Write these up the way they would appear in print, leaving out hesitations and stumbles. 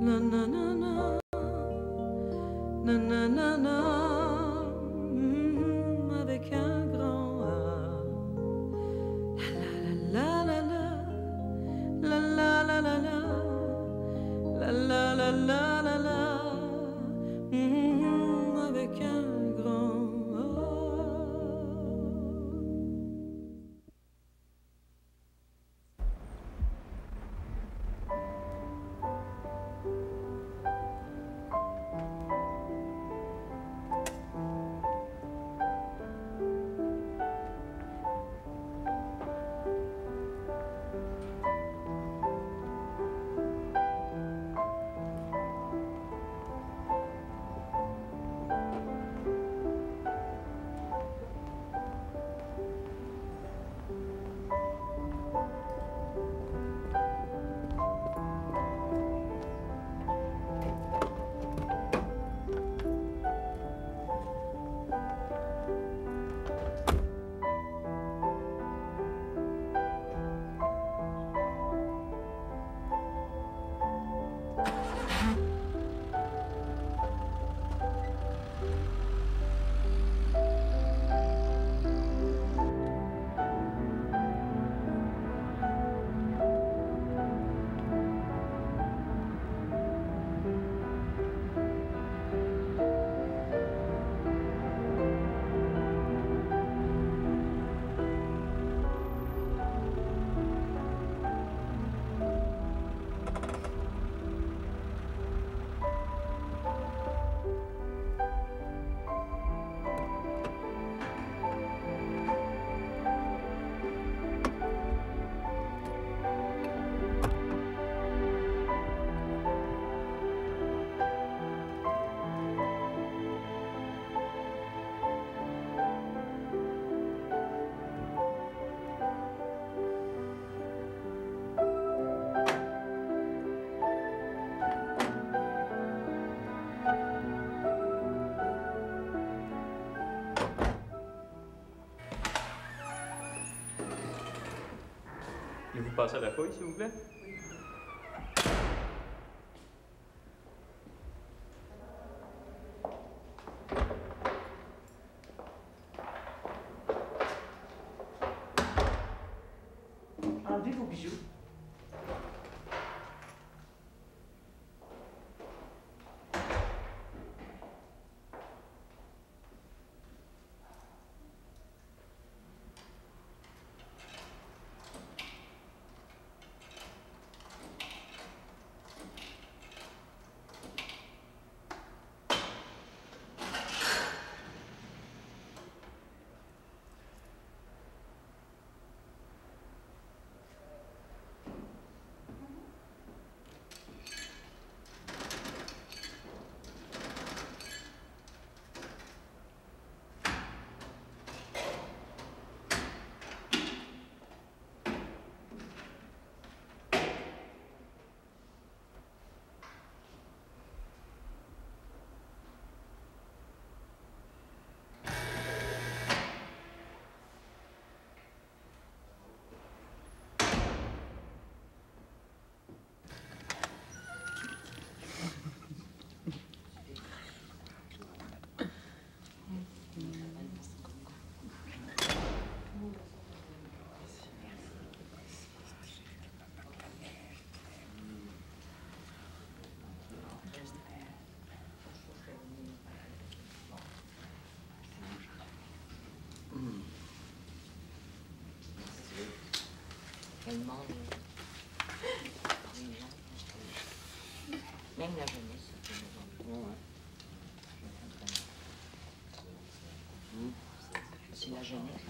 na na na na na na na na avec un grand A. La la la la la la la la la la la la la la avec un grand A. Et vous passez à la feuille, s'il vous plaît? Enlevez vos bijoux. Tellement même la jeunesse, c'est la jeunesse.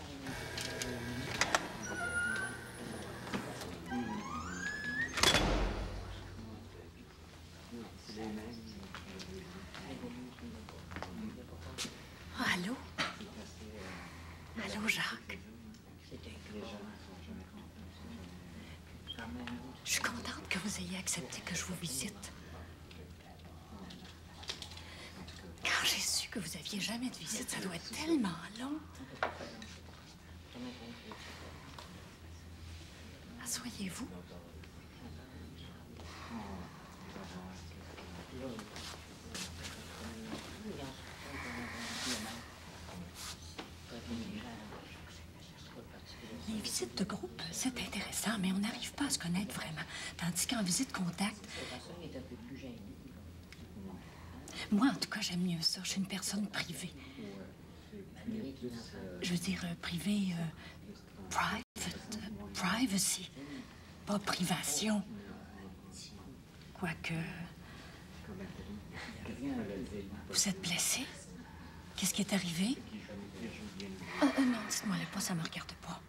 Allô? Allô, Jacques? Je suis contente que vous ayez accepté que je vous visite. Quand j'ai su que vous aviez jamais de visite, ça doit être tellement long. Asseyez-vous. Les visites de groupe, c'est intéressant, mais on n'arrive pas à se connaître vraiment. Tandis qu'en visite contact... Moi, en tout cas, j'aime mieux ça. Je suis une personne privée. Je veux dire, privée... privacy. Pas privation. Quoique... Vous êtes blessé? Qu'est-ce qui est arrivé? Non, dites-moi pas, ça me regarde pas.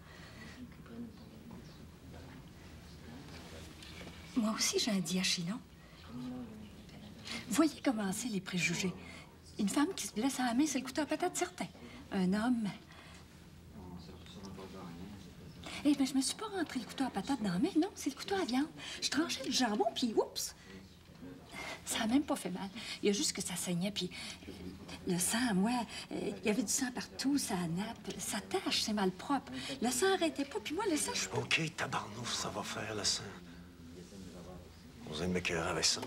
Moi aussi, j'ai un diachylon. Voyez commencer les préjugés. Une femme qui se blesse à la main, c'est le couteau à patate certain. Un homme... Eh bien, je me suis pas rentré le couteau à patate dans la main, non, c'est le couteau à viande. Je tranchais le jambon, puis oups! Ça a même pas fait mal. Il y a juste que ça saignait, puis le sang, moi, il y avait du sang partout, ça nappe, ça tache, c'est mal propre. Le sang arrêtait pas, puis moi, le sang, je... OK, tabarnouche, ça va faire, le sang. Vous allez m'écœurer avec ça.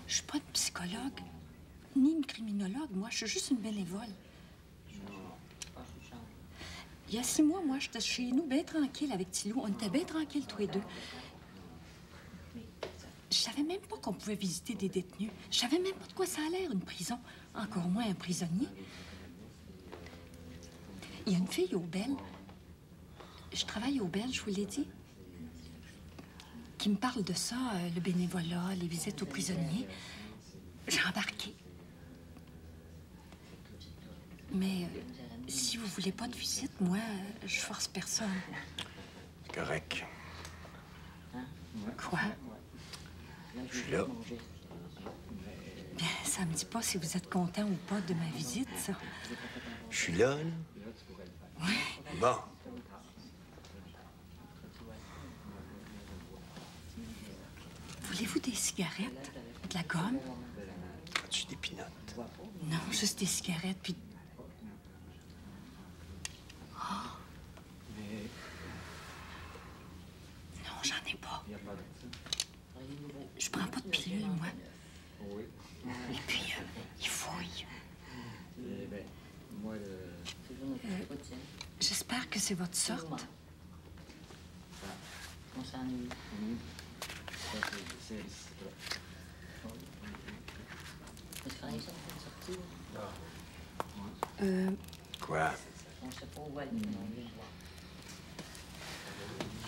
Je suis pas une psychologue, ni une criminologue, moi. Je suis juste une bénévole. Il y a 6 mois, moi, j'étais chez nous, bien tranquille avec Thilou. On était bien tranquilles, tous les deux. Je savais même pas qu'on pouvait visiter des détenus. Je savais même pas de quoi ça a l'air, une prison. Encore moins un prisonnier. Il y a une fille au Bel. Je travaille au Bel, je vous l'ai dit. Qui me parle de ça, le bénévolat, les visites aux prisonniers. J'ai embarqué. Mais si vous voulez pas de visite, moi, je force personne. Correct. Quoi? Je suis là. Bien, ça me dit pas si vous êtes content ou pas de ma visite, ça. Je suis là, là. Oui. Bon. Voulez-vous des cigarettes? De la gomme? As-tu des pinottes? Non, juste des cigarettes, puis... Oh. Non, j'en ai pas. Je prends pas de pilule, moi. Et puis, il fouille. J'espère que c'est votre sorte. Quoi?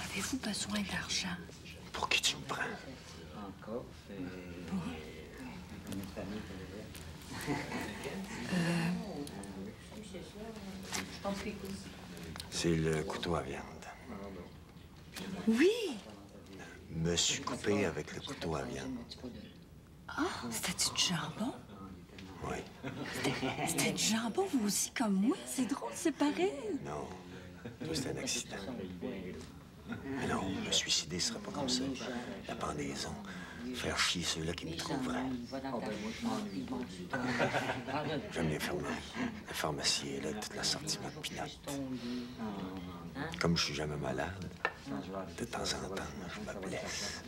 Avez-vous besoin d'argent? Pour qui tu me prends? C'est le couteau à viande. Oui! Me suis coupé avec le couteau à viande. Ah, c'était du jambon? Oui. C'était du jambon, vous aussi, comme moi? C'est drôle, c'est pareil. Non. Toi, c'était un accident. Mais non, me suicider serait pas comme ça. La pendaison. Faire chier ceux-là qui me trouveraient. J'aime l'infirmerie. Le pharmacien est là, toute la sortiment de pinottes. Comme je suis jamais malade, de temps en temps, je me blesse.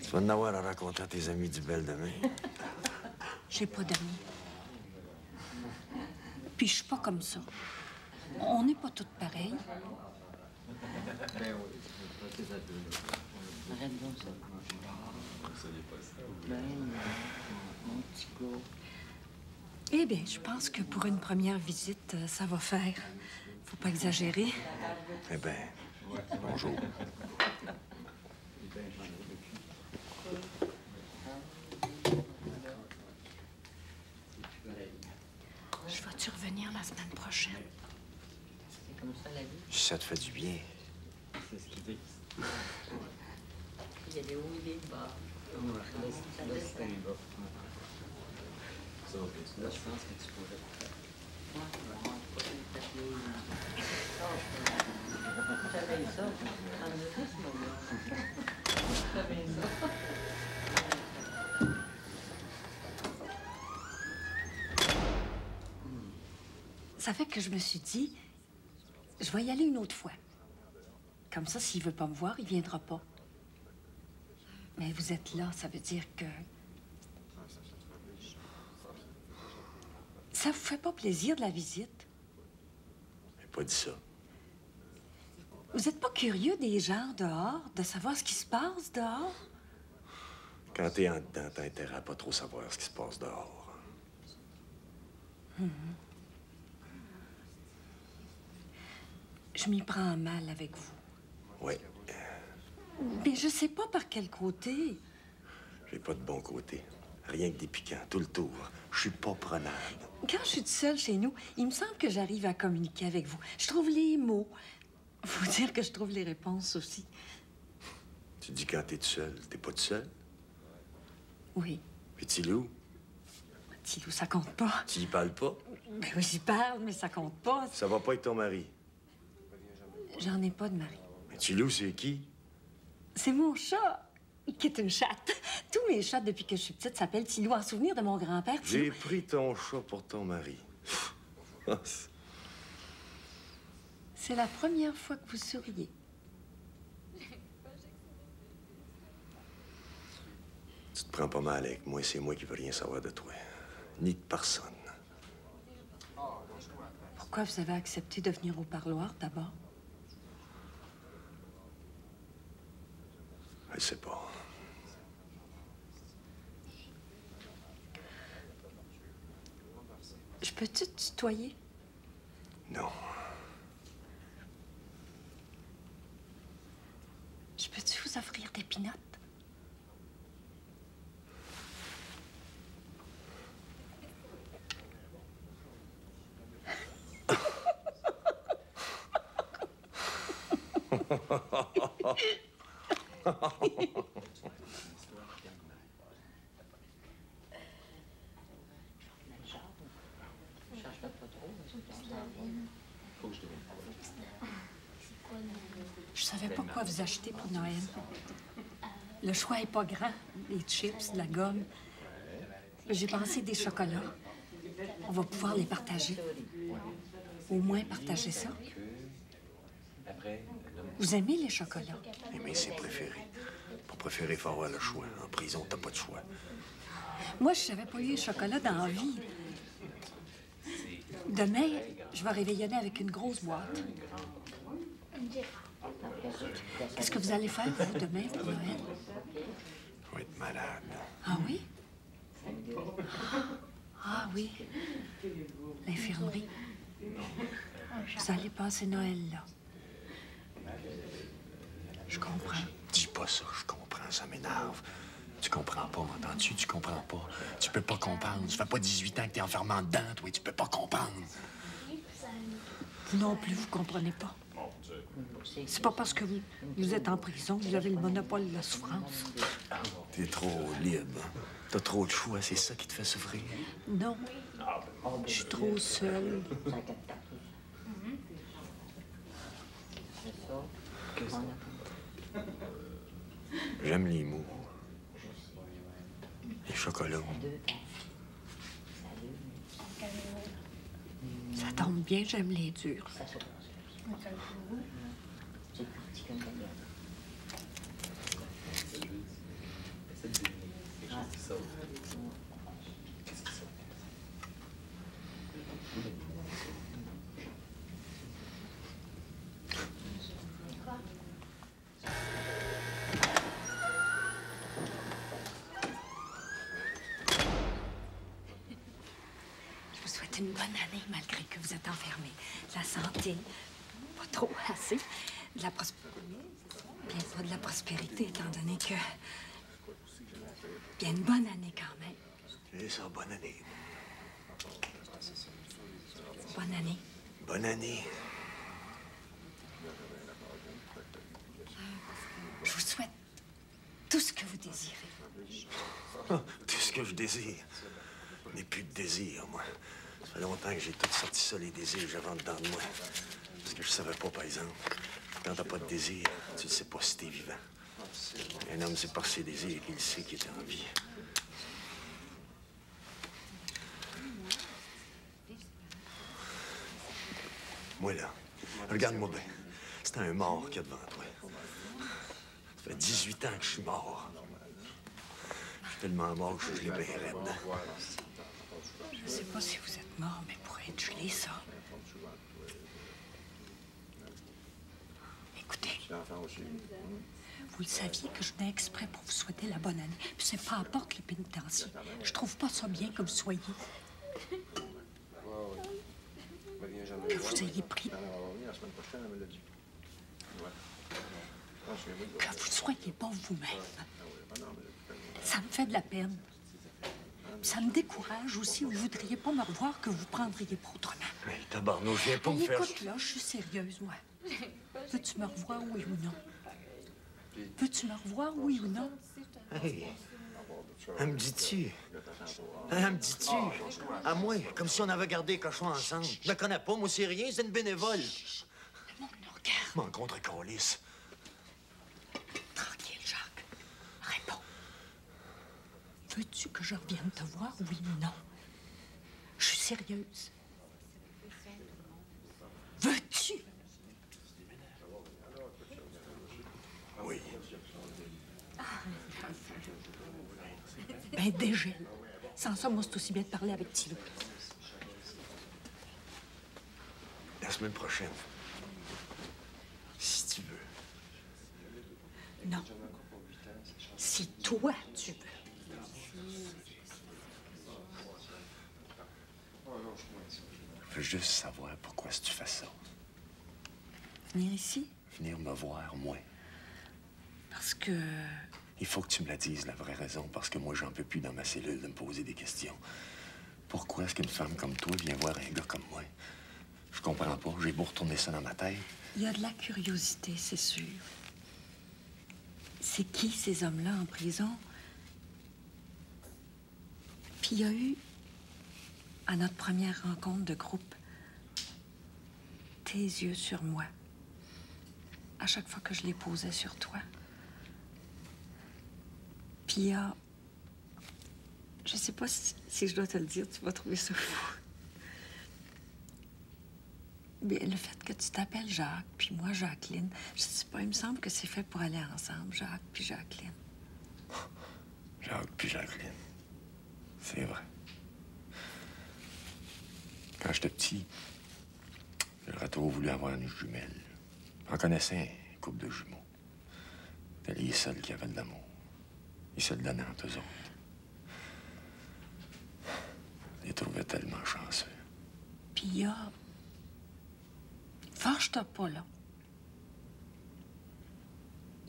Tu vas en avoir à raconter à tes amis du Bel demain. J'ai pas d'amis. Puis je suis pas comme ça. On n'est pas toutes pareilles. Arrête donc ça. Eh bien, je pense que pour une première visite, ça va faire. Faut pas exagérer. Eh bien, bonjour. Je vais-tu revenir la semaine prochaine? C'est comme ça la vie. Si ça te fait du bien. C'est ce qu'ils disent. Il y a des hauts et des bas. Là, je pense que tu pourrais. J'avais ça. En effet, ce moment. J'avais ça. Ça fait que je me suis dit, je vais y aller une autre fois. Comme ça, s'il veut pas me voir, il viendra pas. Mais vous êtes là, ça veut dire que... Ça vous fait pas plaisir de la visite? J'ai pas dit ça. Vous êtes pas curieux des gens dehors, de savoir ce qui se passe dehors? Quand t'es en dedans, t'as intérêt à pas trop savoir ce qui se passe dehors. Je m'y prends mal avec vous. Oui. Mais je sais pas par quel côté. J'ai pas de bon côté. Rien que des piquants, tout le tour. Je suis pas prenable. Quand je suis toute seule chez nous, il me semble que j'arrive à communiquer avec vous. Je trouve les mots. Faut dire que je trouve les réponses aussi. Tu dis quand t'es tout seul, t'es pas tout seul? Oui. Puis Tilou, Tilou, ça compte pas. tu y parles pas? Ben oui, j'y parle, mais ça compte pas. Ça va pas avec ton mari. J'en ai pas de mari. Mais Tilou, c'est qui? C'est mon chat, qui est une chatte. Tous mes chats, depuis que je suis petite, s'appellent Tilou, en souvenir de mon grand-père. J'ai pris ton chat pour ton mari. C'est la première fois que vous souriez. Tu te prends pas mal avec moi, c'est moi qui veux rien savoir de toi. Ni de personne. Pourquoi vous avez accepté de venir au parloir, d'abord? Je sais pas. Je peux-tu te tutoyer? Non. Je peux-tu vous offrir des pinottes? Je savais pas quoi vous acheter pour Noël. Le choix est pas grand. Des chips, de la gomme. J'ai pensé des chocolats. On va pouvoir les partager. Au moins partager ça. Vous aimez les chocolats? Aimer, c'est préférer. Pour préférer, il faut avoir le choix. En prison, t'as pas de choix. Moi, je savais pas eu les chocolats dans la vie. Demain, je vais réveillonner avec une grosse boîte. Qu'est-ce que vous allez faire, vous, demain, pour Noël? Je vais être malade. Ah oui? Ah oui. L'infirmerie. Vous allez passer Noël, là. Je comprends. Dis pas ça, je comprends, ça m'énerve. Tu comprends pas, m'entends-tu? Tu comprends pas. Tu peux pas comprendre. Ça fait pas 18 ans que t'es enfermé en dedans, toi. Tu peux pas comprendre. Vous non plus, vous comprenez pas. C'est pas parce que vous êtes en prison que vous avez le monopole de la souffrance. T'es trop libre. T'as trop de choix, c'est ça qui te fait souffrir. Non. Je suis trop seule. J'aime les mots. Les chocolats. Ça tombe bien, j'aime les durs. Je vous souhaite une bonne année, malgré que vous êtes enfermés. La santé, pas trop assez. De la bien pas de la prospérité, étant donné que... Bien une bonne année, quand même. C'est ça, bonne année. Bonne année. Bonne année. Je vous souhaite tout ce que vous désirez. Tout ce que je désire. Je n'ai plus de désir, moi. Ça fait longtemps que j'ai tout sorti ça, les désirs que j'avais en dedans de moi. Parce que je savais pas, par exemple, quand t'as pas de désir, tu ne sais pas si t'es vivant. Un homme, c'est par ses désirs qu'il sait qu'il est en vie. Moi, là, regarde-moi bien. C'est un mort qu'il y a devant toi. Ça fait 18 ans que je suis mort. Je suis tellement mort que je l'ai bien raide. Je sais pas si vous êtes mort, mais pour être gelé, ça. Écoutez, vous le saviez que je venais exprès pour vous souhaiter la bonne année. Puis c'est pas à porte le pénitencier. Je trouve pas ça bien que vous soyez. Que vous ayez pris. Que vous soyez pas vous-même. Ça me fait de la peine. Ça me décourage aussi. Vous voudriez pas me revoir, que vous prendriez pas autrement. Hey, tabarnouche, viens pas me faire... Écoute, là, je suis sérieuse, moi. Veux-tu me revoir, oui ou non? Veux-tu me revoir, oui ou non? Hey, elle me dit-tu? Elle me dit-tu? À moi, comme si on avait gardé les cochons ensemble. Je me connais pas, moi, c'est rien, c'est une bénévole. Le monde nous regarde. M'en contre Calice. Tranquille, Jacques. Réponds. Veux-tu que je revienne te voir, oui ou non? Je suis sérieuse. Veux-tu? Oui. Ben, dégèle. Sans ça, moi, c'est aussi bien de parler avec Thilo. La semaine prochaine. Si tu veux. Non. Si toi, tu veux. Je veux juste savoir pourquoi tu fais ça. Venir ici? Venir me voir, moi. Parce que... Il faut que tu me la dises, la vraie raison, parce que moi, j'en peux plus dans ma cellule de me poser des questions. Pourquoi est-ce qu'une femme comme toi vient voir un gars comme moi? Je comprends pas. J'ai beau retourner ça dans ma tête. Il y a de la curiosité, c'est sûr. C'est qui, ces hommes-là, en prison? Puis il y a eu, à notre première rencontre de groupe, tes yeux sur moi. À chaque fois que je les posais sur toi. Puis il y a... Je sais pas si je dois te le dire, tu vas trouver ça fou. Mais le fait que tu t'appelles Jacques, puis moi Jacqueline, je sais pas, il me semble que c'est fait pour aller ensemble, Jacques puis Jacqueline. Jacques puis Jacqueline. C'est vrai. Quand j'étais petit, j'aurais trop voulu avoir une jumelle. J'en connaissais un couple de jumeaux. C'était les seuls qui avaient de l'amour. Ils se le donnaient entre eux autres. Je les trouvais tellement chanceux. Puis il y a... Fâche-toi pas, là.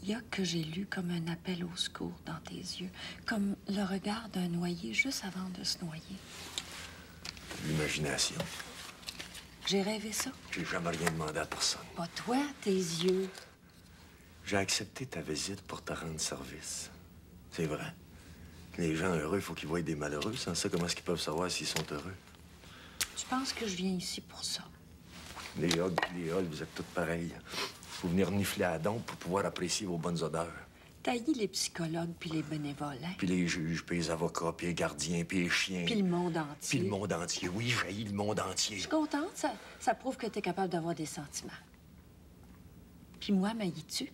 Il y a que j'ai lu comme un appel au secours dans tes yeux, comme le regard d'un noyé juste avant de se noyer. L'imagination. J'ai rêvé ça. J'ai jamais rien demandé à personne. Pas toi, tes yeux. J'ai accepté ta visite pour te rendre service. C'est vrai. Les gens heureux, il faut qu'ils voient des malheureux. Sans ça, comment est-ce qu'ils peuvent savoir s'ils sont heureux? Tu penses que je viens ici pour ça? Les hogs et les halls, vous êtes tous pareils. Faut venir nifler à don pour pouvoir apprécier vos bonnes odeurs. Taillis les psychologues puis les bénévoles, hein? Puis les juges, puis les avocats, puis les gardiens, puis les chiens. Puis le monde entier. Puis le monde entier. Oui, j'haïs le monde entier. Je suis contente. Ça prouve que t'es capable d'avoir des sentiments. Puis moi, m'haïs-tu?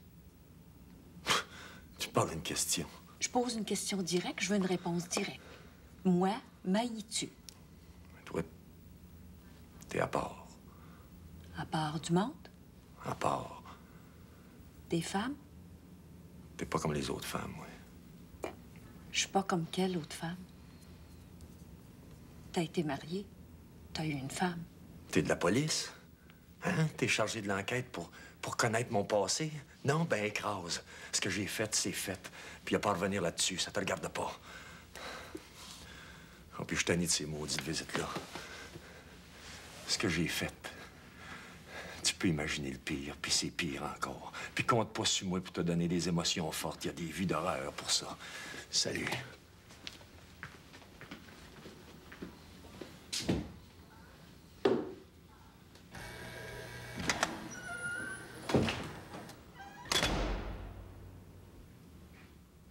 Tu parles d'une question. Je pose une question directe, je veux une réponse directe. Moi, m'haïs-tu? Toi, t'es à part. À part du monde? À part. Des femmes? T'es pas comme les autres femmes, ouais. Je suis pas comme quelle autre femme. T'as été mariée. T'as eu une femme. T'es de la police? Hein? T'es chargé de l'enquête pour connaître mon passé? Non, ben écrase. Ce que j'ai fait, c'est fait. Puis y a pas à revenir là-dessus, ça te regarde pas. Oh, puis je suis tanné de ces maudites visites-là. Ce que j'ai fait, tu peux imaginer le pire, puis c'est pire encore. Puis compte pas sur moi pour te donner des émotions fortes. Il y a des vies d'horreur pour ça. Salut.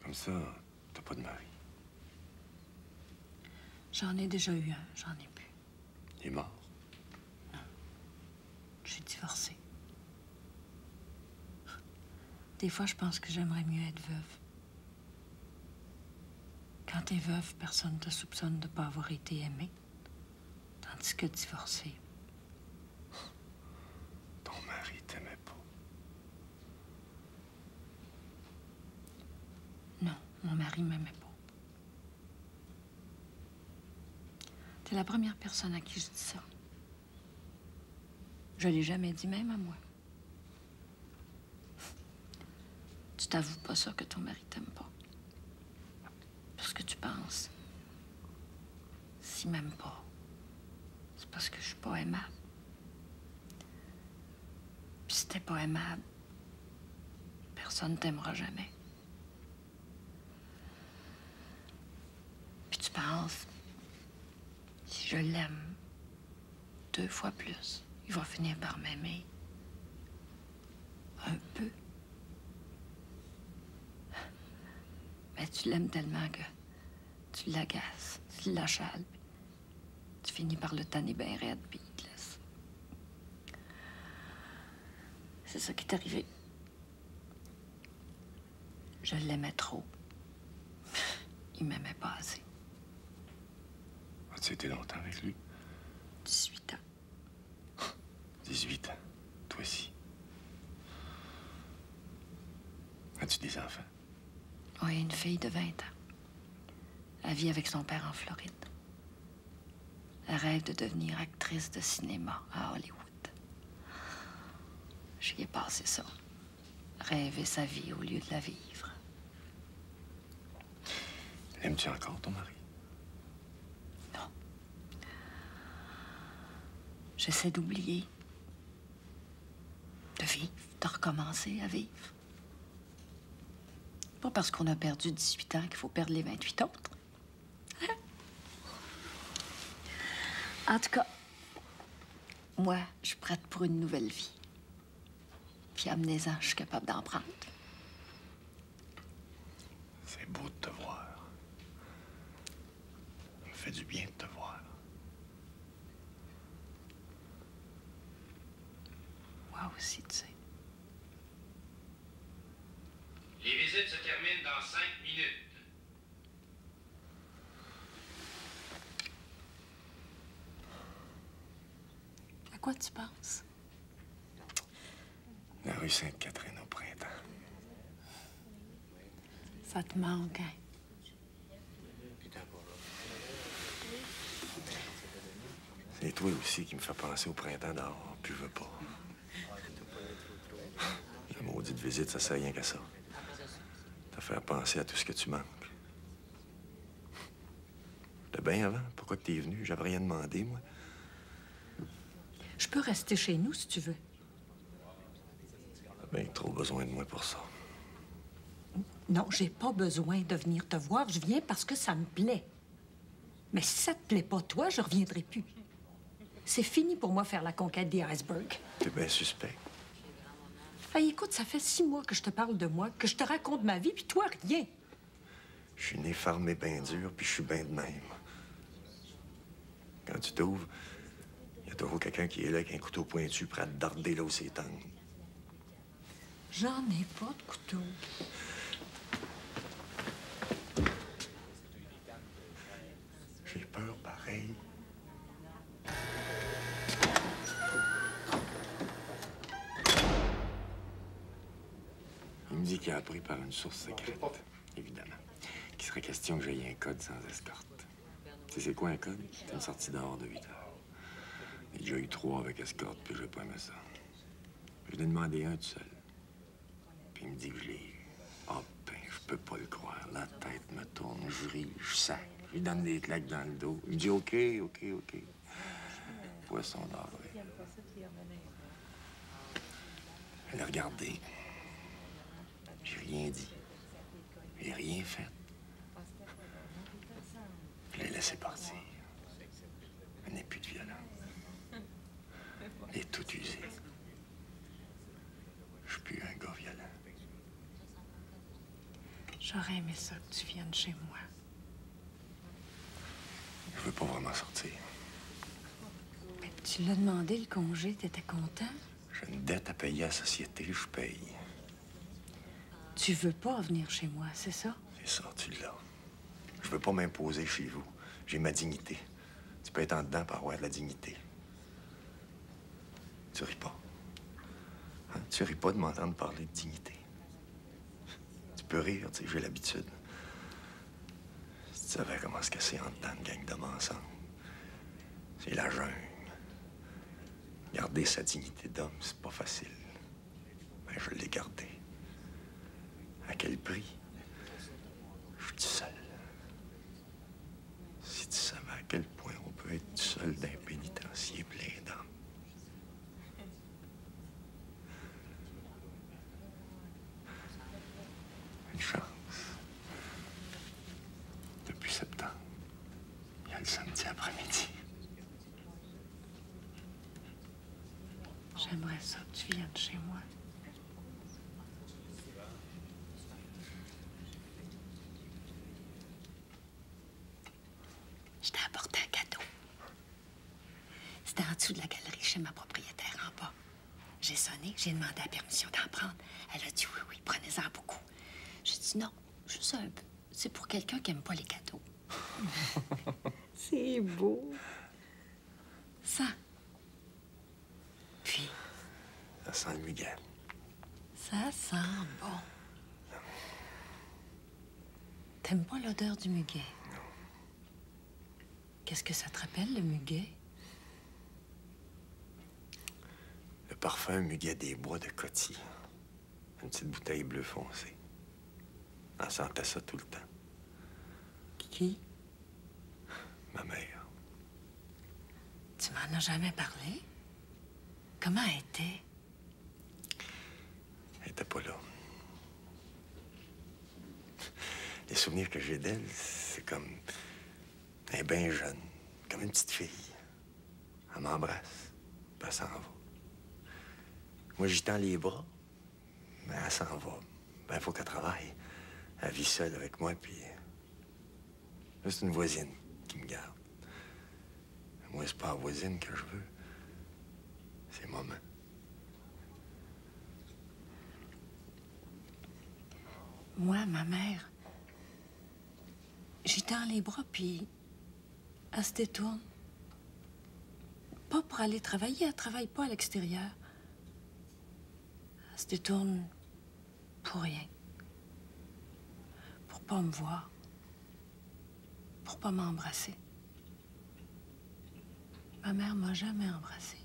Comme ça, t'as pas de mari. J'en ai déjà eu un, j'en ai plus. Il est mort. Je suis divorcée. Des fois, je pense que j'aimerais mieux être veuve. Quand t'es veuve, personne ne te soupçonne de ne pas avoir été aimée. Tandis que divorcée. Ton mari t'aimait pas. Non, mon mari m'aimait pas. T'es la première personne à qui je dis ça. Je l'ai jamais dit, même à moi. Tu t'avoues pas ça que ton mari t'aime pas. Parce que tu penses. S'il m'aime pas, c'est parce que je suis pas aimable. Puis si t'es pas aimable, personne t'aimera jamais. Puis tu penses, si je l'aime 2 fois plus, il va finir par m'aimer un peu. Mais tu l'aimes tellement que tu l'agaces, tu l'achales. Tu finis par le tanner bien raide, puis il te laisse. C'est ça qui est arrivé. Je l'aimais trop. Il m'aimait pas assez. As-tu été longtemps avec lui? 18 ans. 18 ans. Toi aussi. As-tu des enfants? Oui, une fille de 20 ans. Elle vit avec son père en Floride. Elle rêve de devenir actrice de cinéma à Hollywood. J'y ai passé ça. Rêver sa vie au lieu de la vivre. Aimes-tu encore ton mari? Non. J'essaie d'oublier. De vivre, de recommencer à vivre. Pas parce qu'on a perdu 18 ans qu'il faut perdre les 28 autres. Hein? En tout cas, moi, je suis prête pour une nouvelle vie. Puis amenez-en, je suis capable d'en prendre. C'est beau de te voir. Ça me fait du bien de te voir. Moi aussi, tu sais. Les visites se terminent dans 5 minutes. À quoi tu penses? La rue Sainte-Catherine au printemps. Ça te manque, hein? C'est toi aussi qui me fait penser au printemps dehors, puis je veux pas. La maudite visite, ça sert rien qu'à ça. Te faire penser à tout ce que tu manques. T'es bien avant? Pourquoi que t'es venu? J'avais rien demandé, moi. Je peux rester chez nous si tu veux. T'as bien trop besoin de moi pour ça. Non, j'ai pas besoin de venir te voir. Je viens parce que ça me plaît. Mais si ça te plaît pas, toi, je reviendrai plus. C'est fini pour moi faire la conquête des icebergs. T'es bien suspect. Hey, écoute, ça fait 6 mois que je te parle de moi, que je te raconte ma vie, puis toi, rien. Je suis né farmé bien dur, puis je suis bien de même. Quand tu t'ouvres, il y a toujours quelqu'un qui est là avec un couteau pointu prêt à te darder là où c'est tendre. J'en ai pas de couteau. J'ai peur pareil. Il me dit qu'il a appris par une source secrète, évidemment, qu'il serait question que j'aille un code sans escorte. Tu sais, c'est quoi un code? C'est une sortie dehors de 8 heures. J'ai déjà eu 3 avec escorte, puis j'ai pas aimé ça. Je l'ai demandé un tout seul. Puis il me dit que je l'ai eu. Oh, ben, je peux pas le croire. La tête me tourne, je ris, je sac. Je lui donne des claques dans le dos. Il me dit OK, OK, OK. Poisson d'avril. Elle a regardé. J'ai rien dit. J'ai rien fait. Je l'ai laissé partir. Elle n'est plus de violence. Elle est toute usée. Je suis plus un gars violent. J'aurais aimé ça que tu viennes chez moi. Je veux pas vraiment sortir. Mais Tu l'as demandé, le congé, t'étais content? J'ai une dette à payer à la société, je paye. Tu veux pas venir chez moi, c'est ça? C'est ça, tu l'as. Je veux pas m'imposer chez vous. J'ai ma dignité. Tu peux être en dedans pour avoir de la dignité. Tu ris pas. Hein? Tu ris pas de m'entendre parler de dignité. Tu peux rire, tu sais, j'ai l'habitude. Si tu savais comment se casser en dedans une gang d'hommes ensemble. C'est la jungle. Garder sa dignité d'homme, c'est pas facile. Mais je l'ai gardée. À quel prix? Je suis tout seul. Si tu savais à quel point on peut être tout seul d'un pénitencier plein d'hommes. Une chance. Depuis septembre, il y a le samedi après-midi. J'aimerais ça que tu viennes chez moi. Je t'ai apporté un cadeau. C'était en dessous de la galerie chez ma propriétaire en bas. J'ai sonné, j'ai demandé la permission d'en prendre. Elle a dit oui, oui, prenez-en beaucoup. J'ai dit non, juste un peu. C'est pour quelqu'un qui aime pas les cadeaux. C'est beau. Ça. Puis, Ça sent le muguet. ça sent bon. T'aimes pas l'odeur du muguet? Non. Qu'est-ce que ça te rappelle, le muguet? Le parfum muguet des bois de Coty. Une petite bouteille bleu foncé. Elle sentait ça tout le temps. Qui? Ma mère. Tu m'en as jamais parlé? Comment elle était? Elle était pas là. Les souvenirs que j'ai d'elle, c'est comme... Elle est bien jeune, comme une petite fille. Elle m'embrasse, puis elle s'en va. Moi, j'y tends les bras, mais elle s'en va. Ben, il faut qu'elle travaille. Elle vit seule avec moi, puis... Là, c'est une voisine qui me garde. Moi, c'est pas la voisine que je veux. C'est maman. Moi, ma mère, j'y tends les bras, puis elle se détourne. Pas pour aller travailler, elle travaille pas à l'extérieur. Elle se détourne pour rien. Pour pas me voir. Pour pas m'embrasser. Ma mère m'a jamais embrassée.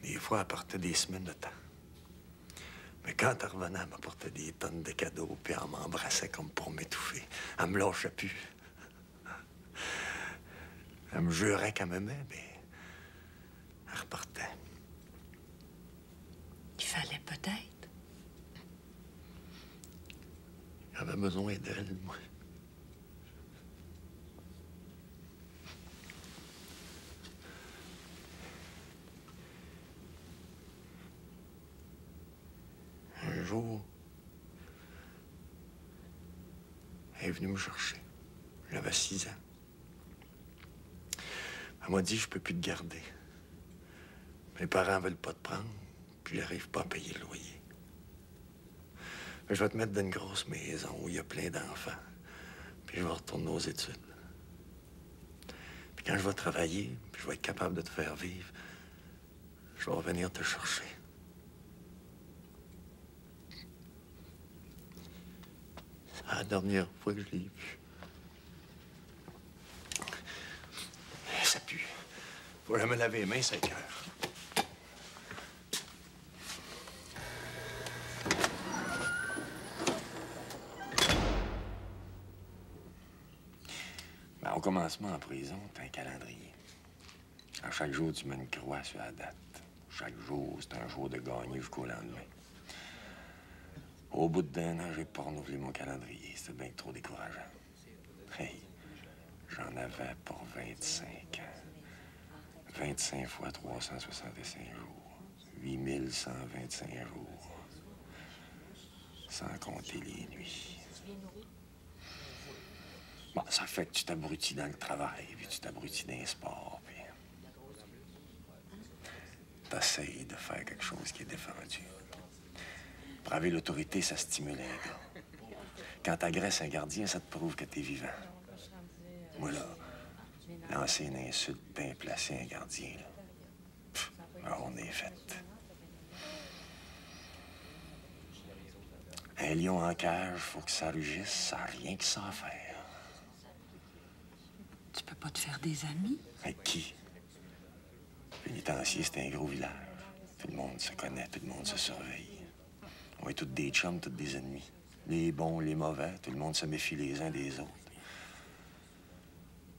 Des fois, elle partait des semaines de temps. Mais quand elle revenait, elle m'apportait des tonnes de cadeaux, puis elle m'embrassait comme pour m'étouffer. Elle me lâchait plus. Elle me jurait qu'elle m'aimait, mais elle repartait. Il fallait peut-être. J'avais besoin d'elle, moi. Un jour, elle est venue me chercher. J'avais 6 ans. Elle m'a dit, je peux plus te garder. Mes parents veulent pas te prendre, puis j'arrive pas à payer le loyer. Je vais te mettre dans une grosse maison où il y a plein d'enfants, puis je vais retourner aux études. Puis quand je vais travailler, puis je vais être capable de te faire vivre, je vais revenir te chercher. C'est la dernière fois que je l'ai vu. Ça pue. Faut jamais laver les mains, c'est cœur. Ben, au commencement en prison, t'as un calendrier. À chaque jour, tu mets une croix sur la date. Chaque jour, c'est un jour de gagner jusqu'au lendemain. Au bout d'1 an, j'ai pas renouvelé mon calendrier. C'était bien trop décourageant. Hey, j'en avais pour 25 ans. 25 fois 365 jours. 8125 jours. Sans compter les nuits. Bon, ça fait que tu t'abrutis dans le travail, puis tu t'abrutis dans les sports, puis... T'essayes de faire quelque chose qui est défendu. Braver l'autorité, ça stimule un gars. Quand t'agresses un gardien, ça te prouve que t'es vivant. Moi, là, lancer une insulte bien placée à un gardien, là, pff, alors on est fait. Un lion en cage, faut que ça rugisse, ça n'a rien que ça à faire. Tu peux pas te faire des amis? Avec qui? Pénitencier, c'est un gros village. Tout le monde se connaît, tout le monde se surveille. On est tous des chums, tous des ennemis. Les bons, les mauvais, tout le monde se méfie les uns des autres.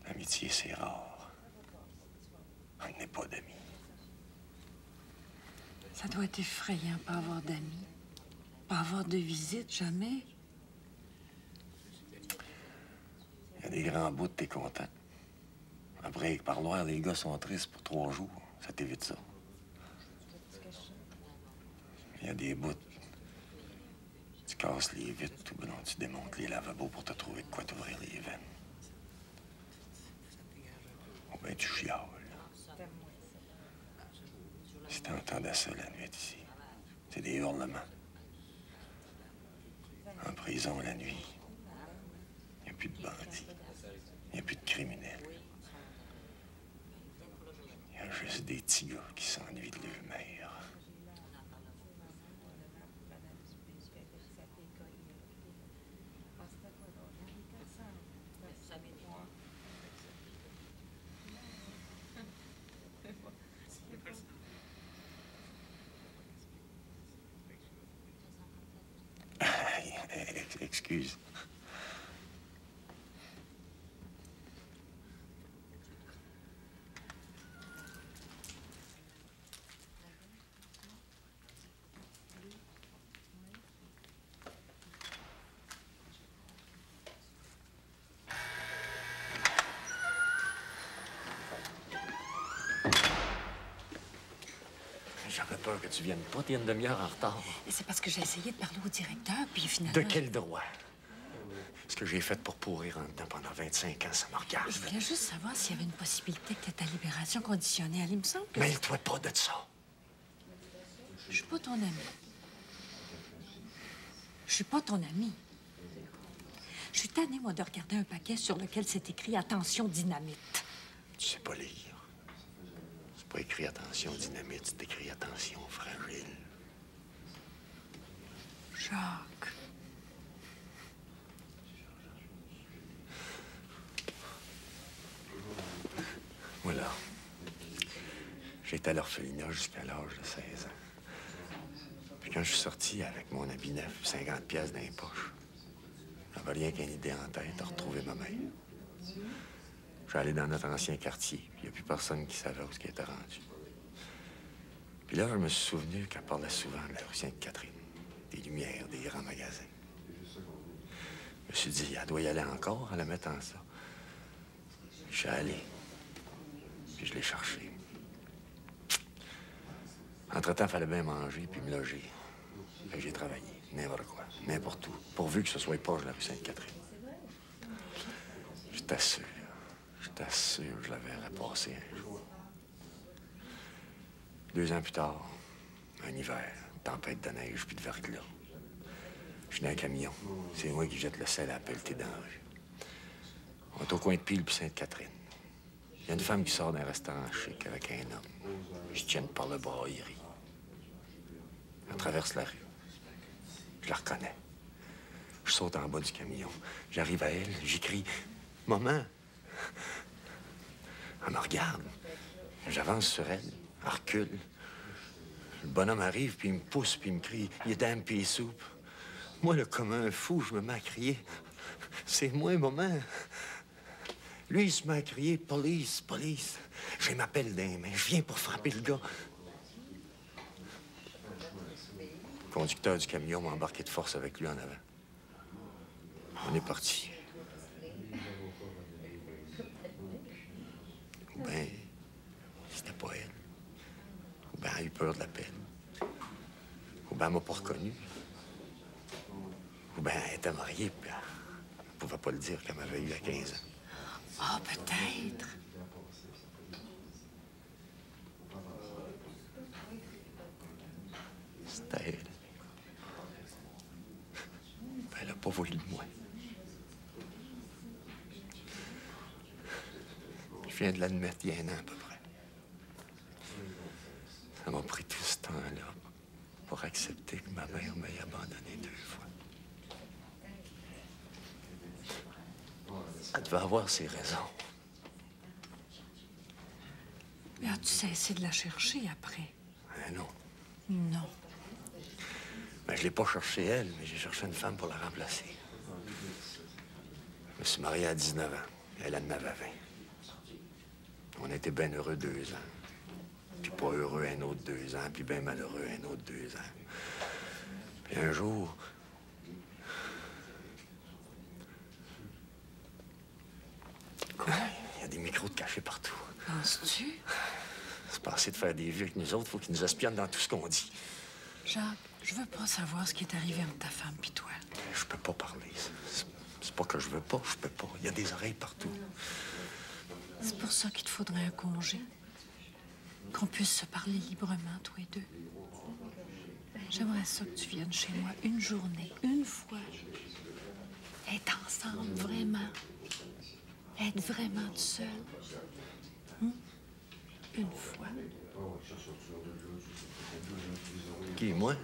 L'amitié, c'est rare. On n'est pas d'amis. Ça doit être effrayant, pas avoir d'amis. Pas avoir de visite, jamais. Il y a des grands bouts, t'es content. Après, avec parloir, les gars sont tristes pour 3 jours. Ça t'évite ça. Il y a des bouts. Tu casses les vitres, ou non, tu démontes les lavabos pour te trouver de quoi t'ouvrir les veines. Ou bien tu chiales. Si t'entendais ça la nuit ici, c'est des hurlements. En prison la nuit, il n'y a plus de bandits, il n'y a plus de criminels. Il y a juste des petits gars qui s'ennuient de leur mère. Excuse. J'avais peur que tu viennes pas, t'es une demi-heure en retard. Et c'est parce que j'ai essayé de parler au directeur, puis finalement... De quel droit? Ce que j'ai fait pour pourrir en dedans pendant 25 ans, ça me regarde. Je voulais juste savoir s'il y avait une possibilité que ta libération conditionnelle. Il me semble que... Mêle-toi pas de ça. Je suis pas ton ami. Je suis pas ton ami. Je suis tannée, moi, de regarder un paquet sur lequel c'est écrit « Attention, dynamite ». Tu sais pas lire. C'est pas écrit « Attention, dynamite », c'est écrit « Attention, fragile ». Jacques. Voilà. J'étais à l'orphelinat jusqu'à l'âge de 16 ans. Puis quand je suis sorti avec mon habit neuf, 50 piastres dans les poches, j'avais rien qu'une idée en tête de retrouver ma mère. J'allais dans notre ancien quartier, puis il n'y a plus personne qui savait où ce qui était rendu. Puis là, je me suis souvenu qu'elle parlait souvent de la rue Sainte-Catherine, des lumières, des grands magasins. Je me suis dit, elle doit y aller encore, à la mettre en ça. Je suis allé, puis je l'ai cherché. Entre-temps, il fallait bien manger puis me loger. Fait que j'ai travaillé, n'importe quoi, n'importe où, pourvu que ce soit proche de la rue Sainte-Catherine. Je t'assure, je la verrais passer un jour. 2 ans plus tard, un hiver, tempête de neige puis de verglas. Je suis dans un camion. C'est moi qui jette le sel à la pelletée dans la rue. On est au coin de Pile puis Sainte-Catherine. Il y a une femme qui sort d'un restaurant chic avec un homme. Je tienne par le bras, il rit. On traverse la rue. Je la reconnais. Je saute en bas du camion. J'arrive à elle, j'écris « Maman! » Elle me regarde. J'avance sur elle. Elle recule. Le bonhomme arrive, puis il me pousse, puis il me crie « You damn pea soup! » Moi, là, comme un fou, je me mets à crier « C'est moi, maman! » Lui, il se met à crier « Police, police! » J'ai ma pelle dans les mains. Je viens pour frapper le gars. Le conducteur du camion m'a embarqué de force avec lui en avant. On est parti. Ou bien, c'était pas elle. Ou bien, elle a eu peur de la peine. Ou bien, elle m'a pas reconnu. Ou bien, elle était mariée, puis elle va pas le dire qu'elle m'avait eu à 15 ans. Ah, peut-être. C'était elle. Elle a pas voulu de moi. Je viens de l'admettre il y a un an à peu près. Ça m'a pris tout ce temps-là pour accepter que ma mère m'ait abandonné 2 fois. Elle devait avoir ses raisons. Mais as-tu cessé de la chercher après? Non. Non. Ben, je l'ai pas cherchée, elle, mais j'ai cherché une femme pour la remplacer. Je me suis marié à 19 ans. Elle en avait 20. On était bien heureux 2 ans. Puis pas heureux un autre 2 ans, puis bien malheureux un autre 2 ans. Puis un jour... Quoi? Il y a des micros de cachés partout. Penses-tu? C'est pas assez de faire des vieux avec nous autres, faut qu'ils nous espionnent dans tout ce qu'on dit. Jacques, je veux pas savoir ce qui est arrivé entre ta femme puis toi. Je peux pas parler. C'est pas que je veux pas, je peux pas. Il y a des oreilles partout. C'est pour ça qu'il te faudrait un congé. Qu'on puisse se parler librement, tous les deux. J'aimerais ça que tu viennes chez moi une journée, une fois. Être ensemble, vraiment. Être vraiment tout seul. Une fois. Qui, moi?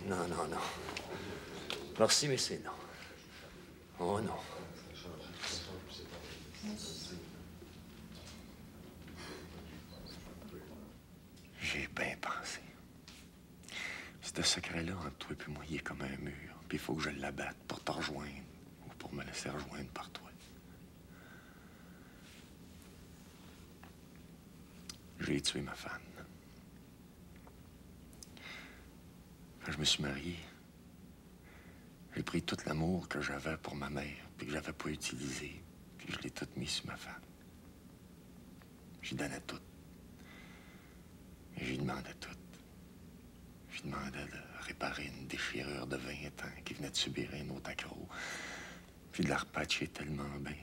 Non, non, non. Merci, mais c'est non. Oh non. J'ai bien pensé. Ce secret-là entre toi et moi, il est comme un mur. Puis il faut que je l'abatte pour te rejoindre ou pour me laisser rejoindre par toi. J'ai tué ma femme. Quand je me suis marié, j'ai pris tout l'amour que j'avais pour ma mère, puis que j'avais pas utilisé, puis je l'ai tout mis sur ma femme. J'y donnais tout. Et j'y demandais tout. Je lui demandais de réparer une déchirure de 20 ans qui venait de subir un autre accroc, puis de la repatcher tellement bien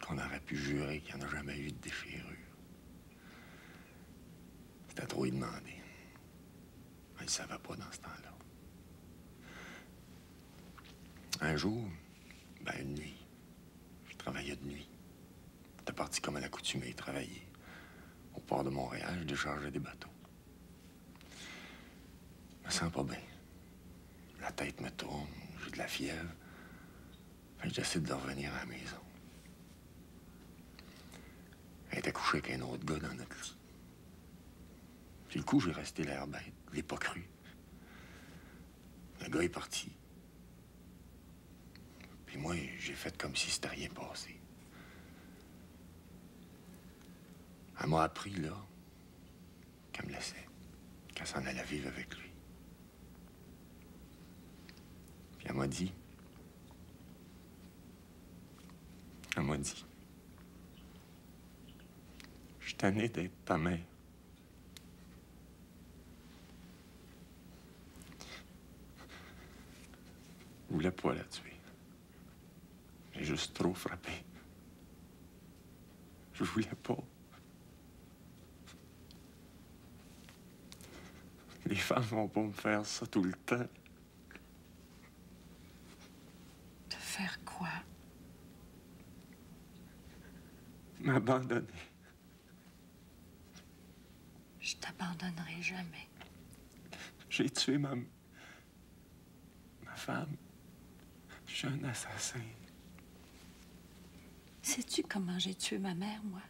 qu'on aurait pu jurer qu'il n'y en a jamais eu de déchirure. C'était trop y demander. Elle ne savait pas dans ce temps-là. Un jour, une nuit, je travaillais de nuit. J'étais parti comme à l'accoutumée travailler. Au port de Montréal, je déchargeais des bateaux. Je me sens pas bien. La tête me tourne, j'ai de la fièvre. Fait que j'essaie de revenir à la maison. Elle était couchée avec un autre gars dans notre lit. Puis le coup, j'ai resté l'air bête. Je l'ai pas cru. Le gars est parti. Puis moi, j'ai fait comme si c'était rien passé. Elle m'a appris, là, qu'elle me laissait, qu'elle s'en allait vivre avec lui. Puis elle m'a dit... Je suis tanné d'être ta mère. Je voulais pas la tuer. J'ai juste trop frappé. Je voulais pas. Les femmes vont pas me faire ça tout le temps. Te faire quoi? M'abandonner. Je t'abandonnerai jamais. J'ai tué ma femme. Je suis un assassin. Sais-tu comment j'ai tué ma mère, moi?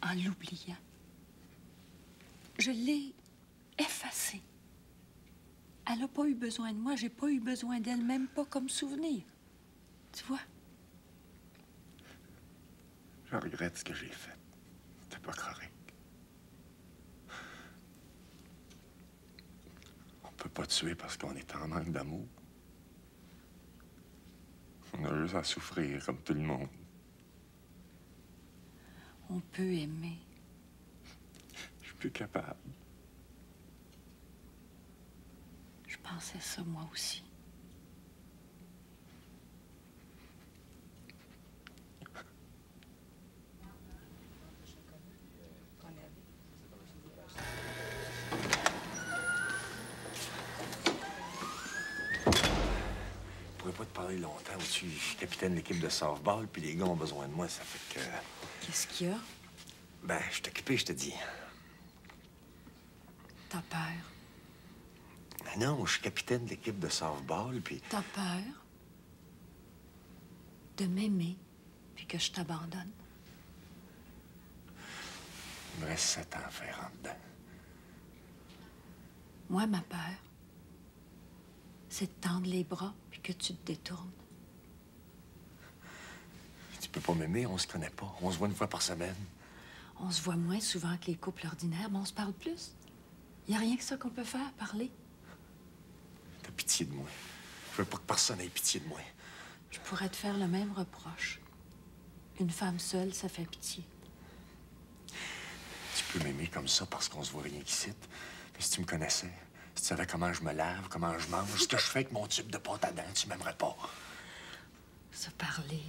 En l'oubliant. Je l'ai effacée. Elle n'a pas eu besoin de moi, j'ai pas eu besoin d'elle, même pas comme souvenir. Tu vois? Je regrette ce que j'ai fait. C'était pas correct. On peut pas tuer parce qu'on est en manque d'amour. On a juste à souffrir comme tout le monde. On peut aimer. Je suis plus capable. Je pensais ça, moi aussi. pas te parler longtemps au-dessus. Je suis capitaine de l'équipe de softball, puis les gars ont besoin de moi, ça fait que... Qu'est-ce qu'il y a? Ben, je suis occupé, je te dis. T'as peur. Ben non, je suis capitaine de l'équipe de softball, puis... T'as peur de m'aimer puis que je t'abandonne. Il me reste 7 ans à faire en dedans. Moi, ma peur, c'est de tendre les bras puis que tu te détournes. Tu peux pas m'aimer, on se connaît pas. On se voit une fois par semaine. On se voit moins souvent que les couples ordinaires, mais on se parle plus. Y a rien que ça qu'on peut faire, parler. T'as pitié de moi. Je veux pas que personne ait pitié de moi. Je pourrais te faire le même reproche. Une femme seule, ça fait pitié. Tu peux m'aimer comme ça parce qu'on se voit rien qu'ici. Mais si tu me connaissais, si tu savais comment je me lave, comment je mange, ce que je fais avec mon tube de pâte à dents, tu m'aimerais pas. Se parler,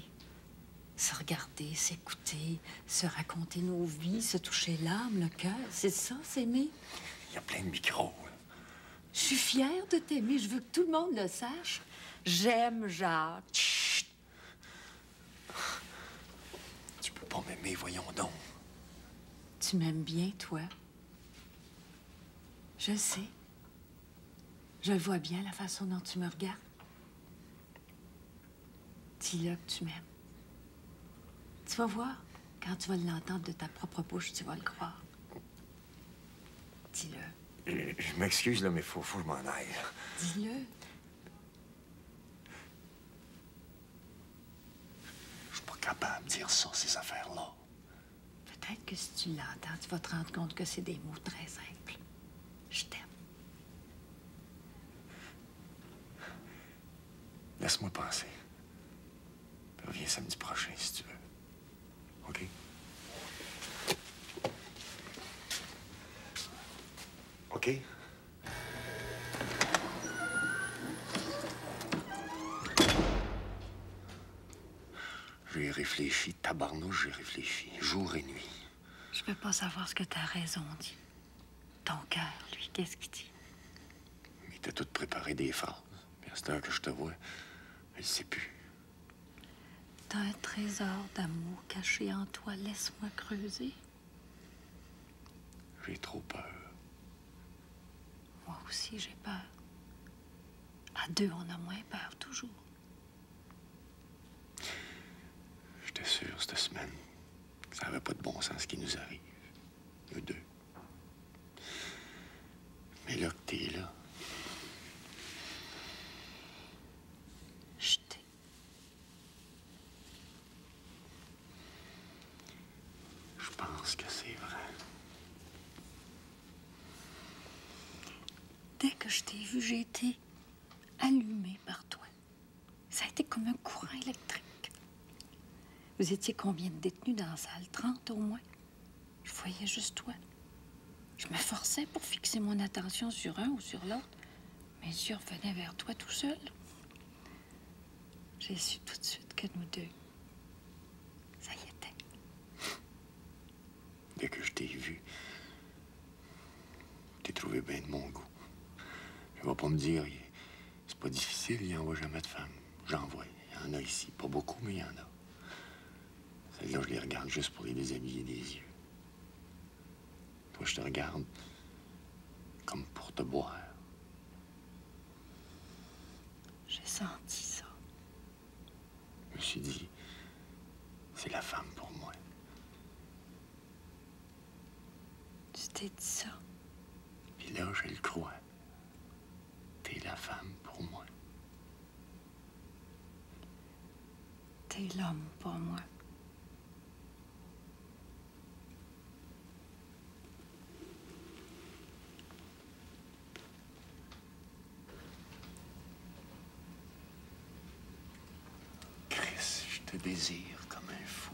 se regarder, s'écouter, se raconter nos vies, se toucher l'âme, le cœur, c'est ça, s'aimer. Il y a plein de micros. Je suis fière de t'aimer, je veux que tout le monde le sache. J'aime Jacques. Chut! Tu peux pas m'aimer, voyons donc. Tu m'aimes bien, toi. Je le sais. Je le vois bien, la façon dont tu me regardes. Dis-le que tu m'aimes. Tu vas voir, quand tu vas l'entendre de ta propre bouche, tu vas le croire. Dis-le. Je m'excuse, là, mais faut que je m'en aille. Dis-le. Je suis pas capable de dire ça, ces affaires-là. Peut-être que si tu l'entends, tu vas te rendre compte que c'est des mots très simples. Je t'aime. Laisse-moi penser. Puis reviens samedi prochain, si tu veux. OK? OK? J'ai réfléchi, tabarnouche, j'ai réfléchi, jour et nuit. Je peux pas savoir ce que ta raison dit. Ton cœur, lui, qu'est-ce qu'il dit? Il t'a tout préparé des phrases. Puis à cette heure que je te vois, elle sait plus. T'as un trésor d'amour caché en toi. Laisse-moi creuser. J'ai trop peur. Moi aussi, j'ai peur. À deux, on a moins peur, toujours. J'étais sûr, cette semaine, que ça n'avait pas de bon sens ce qui nous arrive. Nous deux. Mais là que t'es là, Je t'ai. je pense que c'est vrai. Dès que je t'ai vu, j'ai été allumée par toi. Ça a été comme un courant électrique. Vous étiez combien de détenus dans la salle? 30 au moins. Je voyais juste toi. Je me forçais pour fixer mon attention sur un ou sur l'autre. Mes yeux revenaient vers toi tout seul. J'ai su tout de suite que nous deux, ça y était. Dès que je t'ai vu, t'es trouvé bien de mon goût. Je vais pas me dire, c'est pas difficile, il en voit jamais de femmes. J'en vois, il y en a ici. Pas beaucoup, mais il y en a. Celles-là, je les regarde juste pour les déshabiller des yeux. Toi, je te regarde comme pour te boire. J'ai senti ça. Je me suis dit, c'est la femme pour moi. Tu t'es dit ça. Puis là, je le crois. T'es la femme pour moi. T'es l'homme pour moi. Chris, je te désire comme un fou.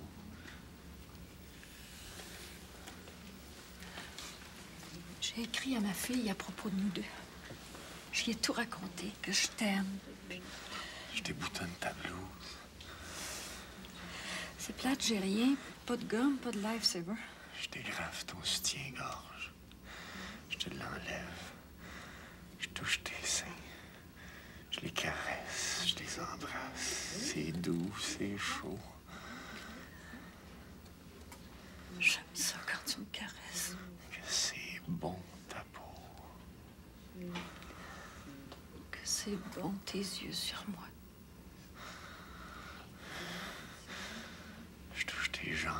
J'ai écrit à ma fille à propos de nous deux. Je lui ai tout raconté, que je t'aime. Je déboutonne ta blouse. C'est plate, j'ai rien. Pas de gomme, pas de lifesaver. Je dégrafe ton soutien-gorge. Je te l'enlève. Je touche tes seins. Je les caresse. je les embrasse. C'est doux, c'est chaud. J'aime ça quand tu me caresses. Que c'est bon, ta peau. Que c'est bon, tes yeux sur moi. Je touche tes jambes.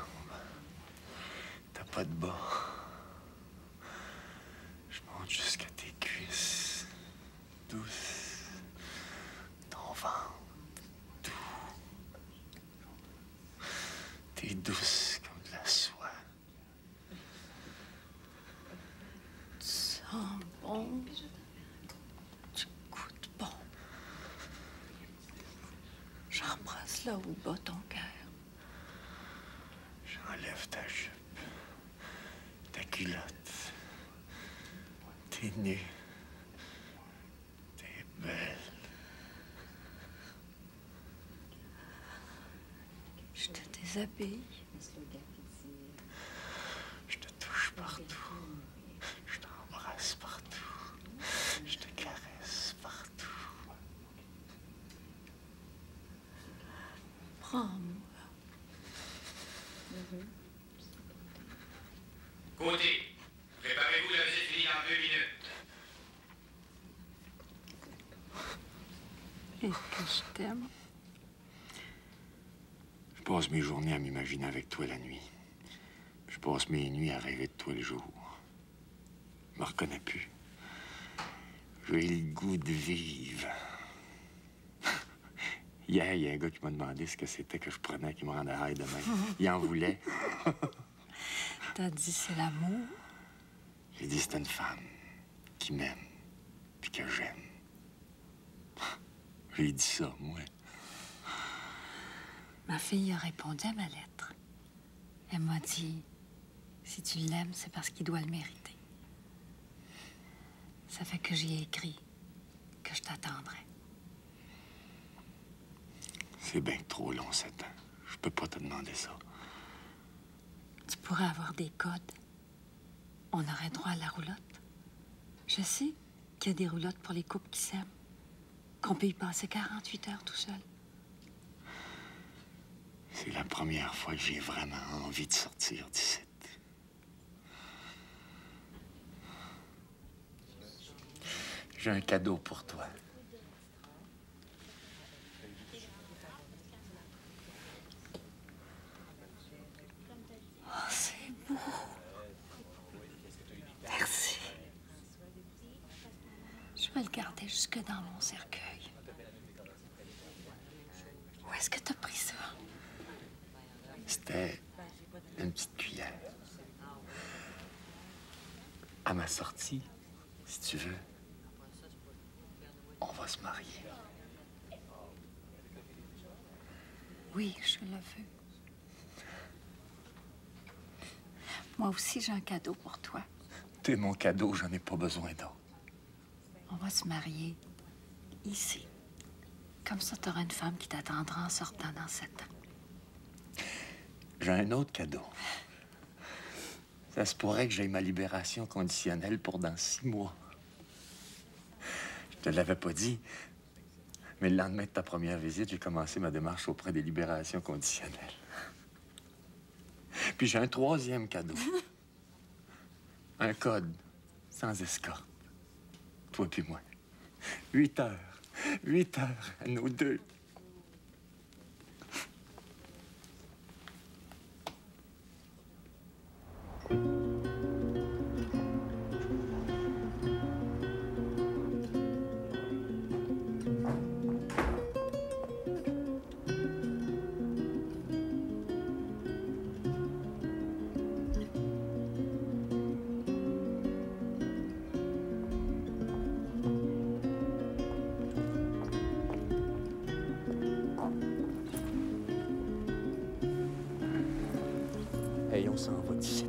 T'as pas de bas. Je monte jusqu'à tes cuisses. Douce. Ton ventre. Doux. T'es douce comme de la soie. Tu sens bon. Tu goûtes bon. J'embrasse là où bat ton cœur. J'enlève ta jupe. Ta culotte. T'es nue. T'es belle. Je te déshabille. Je te touche partout. Je t'embrasse partout. Je te caresse partout. Prends-moi. Côté, préparez-vous, la visite finit dans 2 minutes. Et que je t'aime. Je passe mes journées à m'imaginer avec toi la nuit. Je passe mes nuits à rêver de toi le jour. Je me reconnais plus. J'ai le goût de vivre. Hier, il y a un gars qui m'a demandé ce que c'était que je prenais qui me rendait high demain. Il en voulait. T'as dit c'est l'amour. J'ai dit c'est une femme qui m'aime puis que j'aime. J'ai dit ça, moi. Ma fille a répondu à ma lettre. Elle m'a dit, si tu l'aimes, c'est parce qu'il doit le mériter. Ça fait que j'y ai écrit que je t'attendrai. C'est bien trop long, 7 ans. Je peux pas te demander ça. Tu pourrais avoir des codes. On aurait droit à la roulotte. Je sais qu'il y a des roulottes pour les couples qui s'aiment. Qu'on peut y passer 48 heures tout seul. C'est la première fois que j'ai vraiment envie de sortir d'ici. J'ai un cadeau pour toi. Oh, c'est beau. Merci. Je vais le garder jusque dans mon cercueil. Où est-ce que t'as pris ça? C'était une petite cuillère. À ma sortie, si tu veux, on va se marier. Oui, je le veux. Moi aussi, j'ai un cadeau pour toi. T'es mon cadeau, j'en ai pas besoin d'autre. On va se marier ici. Comme ça, t'auras une femme qui t'attendra en sortant dans 7 ans. J'ai un autre cadeau. Ça se pourrait que j'aie ma libération conditionnelle pour dans 6 mois. Je te l'avais pas dit, mais le lendemain de ta première visite, j'ai commencé ma démarche auprès des libérations conditionnelles. Puis j'ai un 3e cadeau. Un code sans escorte. Toi puis moi. 8 heures. 8 heures à nous deux. Hey, on s'en va d'ici.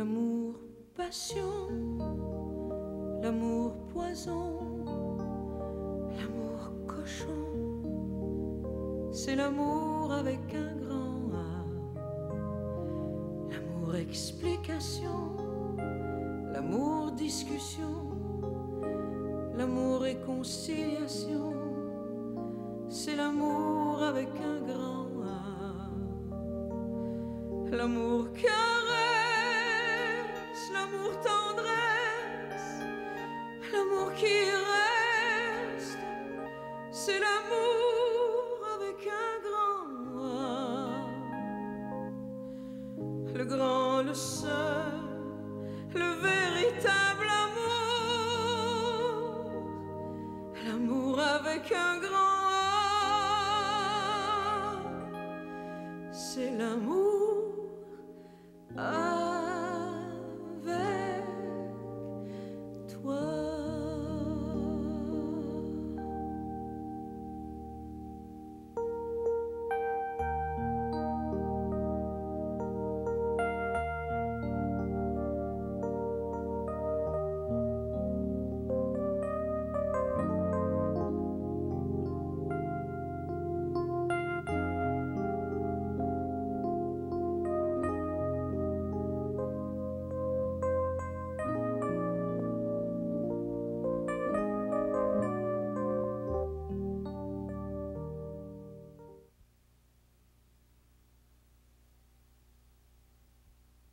L'amour passion, l'amour poison, l'amour cochon, c'est l'amour avec un grand A. L'amour explication, l'amour discussion, l'amour réconciliation, c'est l'amour avec un grand A. L'amour caresse, l'amour tendresse, l'amour qui reste, c'est l'amour avec un grand A. Le grand, le seul, le véritable amour, l'amour avec un grand A, c'est l'amour.